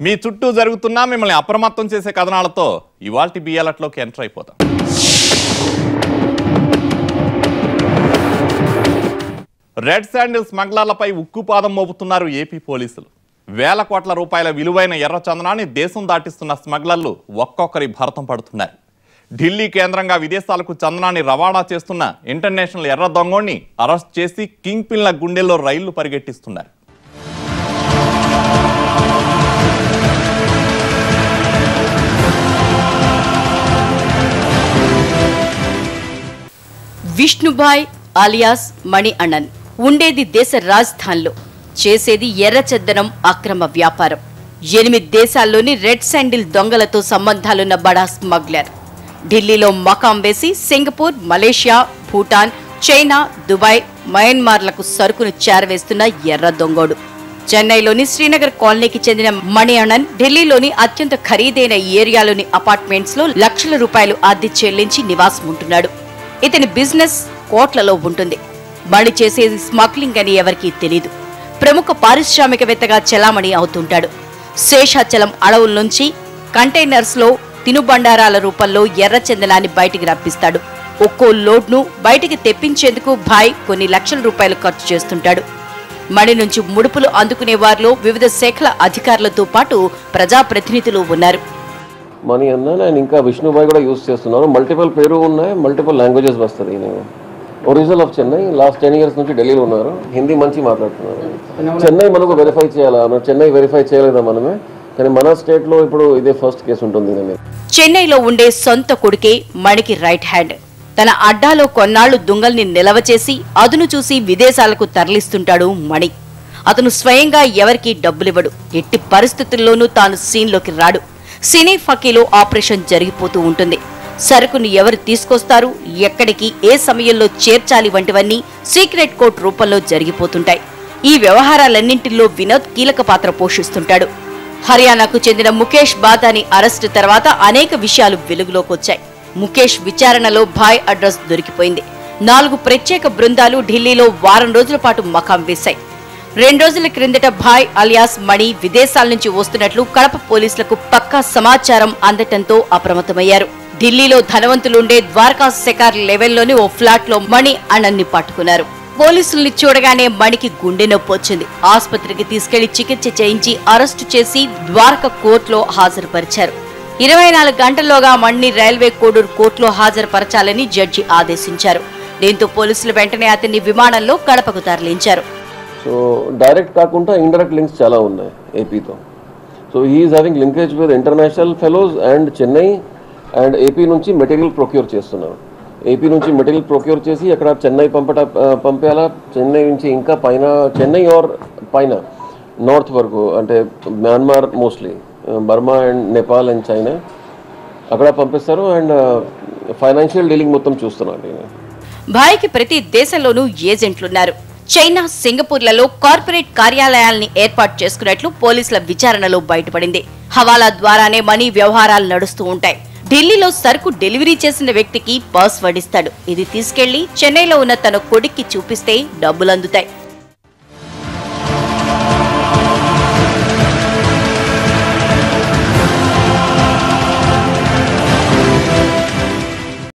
మీ చుట్టూ జరుగుతున్న మిమ్మల్ని అప్రమత్తం చేసే కథనాలతో ఇవాల్టి బియ్యాలట్లోకి ఎంటర్ అయిపోతాం. రెడ్ శాండిల్ స్మగ్లర్లపై ఉక్కుపాదం మోపుతున్నారు ఏపీ పోలీసులు. వేల కోట్ల రూపాయల విలువైన ఎర్ర చందనాన్ని దేశం దాటిస్తున్న స్మగ్లర్లు ఒక్కొక్కరి భరతం పడుతున్నారు. ఢిల్లీ కేంద్రంగా విదేశాలకు చందనాన్ని రవాణా చేస్తున్న ఇంటర్నేషనల్ ఎర్ర దొంగోడిని అరెస్ట్ చేసి కింగ్ పిన్ల గుండెల్లో రైళ్లు పరిగెట్టిస్తున్నారు. విష్ణుభాయ్ అలియాస్ మణి అన్నన్ ఉండేది దేశ రాజధానిలో, చేసేది ఎర్రచందనం అక్రమ వ్యాపారం. 8 దేశాల్లోని రెడ్ శాండిల్ దొంగలతో సంబంధాలున్న బడా స్మగ్లర్. ఢిల్లీలో మకాం వేసి Singapore, Malaysia, Bhutan, China, Dubai, మయన్మార్లకు సరుకును చేరవేస్తున్న ఎర్ర దొంగోడు. చెన్నైలోని శ్రీనగర్ కాలనీకి చెందిన మణి అన్నన్ ఢిల్లీలోని అత్యంత ఖరీదైన ఏరియాలోని అపార్ట్మెంట్స్ లో లక్షల రూపాయలు అద్దె చెల్లించి నివాసం ఉంటున్నాడు. ఇతని బిజినెస్ కోట్లలో ఉంటుంది. మణి చేసేది స్మగ్లింగ్ అని ఎవరికీ తెలీదు. ప్రముఖ పారిశ్రామికవేత్తగా చెలామణి అవుతుంటాడు. శేషాచలం అడవుల నుంచి కంటైనర్స్ లో తినుబండారాల రూపంలో ఎర్రచందనాన్ని బయటికి రప్పిస్తాడు. ఒక్కో లోడ్ను బయటికి తెప్పించేందుకు భాయ్ కొన్ని లక్షల రూపాయలు ఖర్చు చేస్తుంటాడు. మణి నుంచి ముడుపులు అందుకునే వారిలో వివిధ శాఖల అధికారులతో పాటు ప్రజాప్రతినిధులు ఉన్నారు. మణి అన్న నేను ఇంకా విష్ణుభాయ్ కూడా యూజ్ చేస్తున్నారు. మల్టిపుల్ పేరు ఉన్నాయి, మల్టిపుల్ లాంగ్వేజెస్ వస్తుంది. నేను original of Chennai, last 10 years నుంచి ఢిల్లీలో ఉన్నారు. హిందీ మంచి మాట్లాడుతున్నారు. చెన్నై మనకు వెరిఫై చేయాలా, చెన్నై వెరిఫై చేయలేదా మనమే, కానీ మన స్టేట్లో ఇప్పుడు ఇదే ఫస్ట్ కేసు ఉంటుంది. చెన్నైలో ఉండే సొంత కొడుకే మణికి రైట్ హ్యాండ్. తన అడ్డాలో కొన్నాళ్లు దుంగల్ని నిలవ చేసి అదును చూసి విదేశాలకు తరలిస్తుంటాడు మణి. అతను స్వయంగా ఎవరికీ డబ్బులివ్వడు. ఎట్టి పరిస్థితుల్లోనూ తాను సీన్లోకి రాడు. సినీ ఫకీలో ఆపరేషన్ జరిగిపోతూ ఉంటుంది. సరుకును ఎవరు తీసుకొస్తారు, ఎక్కడికి, ఏ సమయంలో చేర్చాలి వంటివన్నీ సీక్రెట్ కోడ్ రూపంలో జరిగిపోతుంటాయి. ఈ వ్యవహారాలన్నింటిలో వినోద్ కీలక పాత్ర పోషిస్తుంటాడు. హర్యానాకు చెందిన ముఖేష్ బాదాని అరెస్టు తర్వాత అనేక విషయాలు వెలుగులోకొచ్చాయి. ముఖేష్ విచారణలో భాయ్ అడ్రస్ దొరికిపోయింది. 4 ప్రత్యేక బృందాలు ఢిల్లీలో వారం రోజుల పాటు మకాం వేశాయి. 2 రోజుల క్రిందట భాయ్ అలియాస్ మణి విదేశాల నుంచి వస్తున్నట్లు కడప పోలీసులకు పక్కా సమాచారం అందటంతో అప్రమత్తమయ్యారు. ఢిల్లీలో ధనవంతులుండే ద్వారకా శిఖర్ లెవెల్లోని ఓ ఫ్లాట్ లో మణి అన్నన్ని పట్టుకున్నారు. పోలీసుల్ని చూడగానే మణికి గుండె నొప్పి వచ్చింది. ఆసుపత్రికి తీసుకెళ్లి చికిత్స చేయించి అరెస్టు చేసి ద్వారకా కోర్టులో హాజరుపరిచారు. 24 గంటల్లోగా మణిని రైల్వే కోడూరు కోర్టులో హాజరుపరచాలని జడ్జి ఆదేశించారు. దీంతో పోలీసులు వెంటనే అతన్ని విమానంలో కడపకు తరలించారు. సో డైరెక్ట్ కాకుండా ఇండైరెక్ట్ లింక్స్ చాలా ఉన్నాయి ఏపీతో. So he is having linkage with international fellows and Chennai and AP నుంచి మెటీరియల్ ప్రొక్యూర్ చేస్తున్నారు. ఏపీ నుంచి మెటీరియల్ ప్రొక్యూర్ చేసి అక్కడ చెన్నై పంపేలా, చెన్నై నుంచి ఇంకా పైన, చెన్నై ఆర్ పైన నార్త్ వరకు, అంటే Myanmar, mostly Burma and Nepal and China అక్కడ పంపిస్తారు. అండ్ ఫైనాన్షియల్ డీలింగ్ మొత్తం చూస్తున్నారు. భాయ్కి ప్రతి దేశంలోనూ ఏజెంట్లున్నారు. చైనా, సింగపూర్లలో కార్పొరేట్ కార్యాలయాల్ని ఏర్పాటు చేసుకున్నట్లు పోలీసుల విచారణలో బయటపడింది. హవాలా ద్వారానే మనీ వ్యవహారాలు నడుస్తూ ఉంటాయి. ఢిల్లీలో సరుకు డెలివరీ చేసిన వ్యక్తికి పాస్వర్డ్ ఇస్తాడు. ఇది తీసుకెళ్లి చెన్నైలో ఉన్న తన కొడుక్కి చూపిస్తే డబ్బులు అందుతాయి.